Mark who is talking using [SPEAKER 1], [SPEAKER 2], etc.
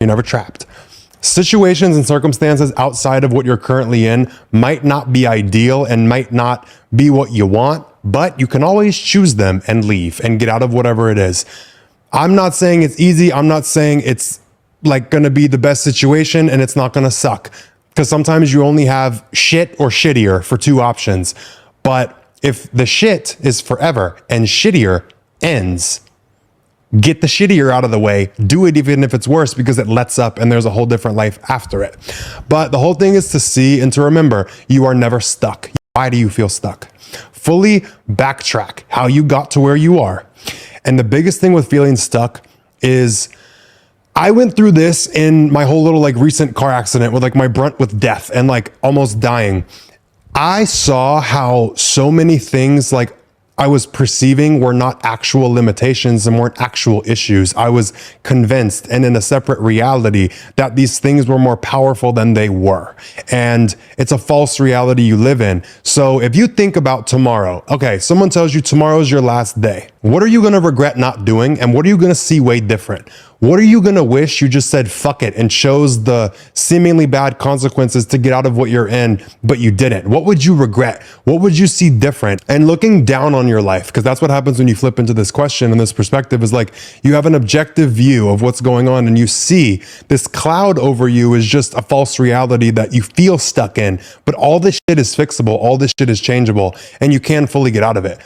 [SPEAKER 1] You're never trapped. Situations and circumstances outside of what you're currently in might not be ideal and might not be what you want, but you can always choose them and leave and get out of whatever it is. I'm not saying it's easy. I'm not saying it's like going to be the best situation and it's not going to suck, because sometimes you only have shit or shittier for two options. But if the shit is forever and shittier ends, get the shittier out of the way. Do it even if it's worse, because it lets up and there's a whole different life after it. But the whole thing is to see and to remember, you are never stuck. Why do you feel stuck? Fully backtrack how you got to where you are. And the biggest thing with feeling stuck is, I went through this in my whole little like recent car accident with like my brunt with death and like almost dying. I saw how so many things like I was perceiving were not actual limitations and weren't actual issues. I was convinced and in a separate reality that these things were more powerful than they were. And it's a false reality you live in. So if you think about tomorrow, okay, someone tells you tomorrow's your last day. What are you going to regret not doing? And what are you going to see way different? What are you going to wish you just said fuck it and chose the seemingly bad consequences to get out of what you're in, but you didn't? What would you regret? What would you see different? And looking down on your life, because that's what happens when you flip into this question and this perspective, is like you have an objective view of what's going on and you see this cloud over you is just a false reality that you feel stuck in, but all this shit is fixable. All this shit is changeable and you can fully get out of it.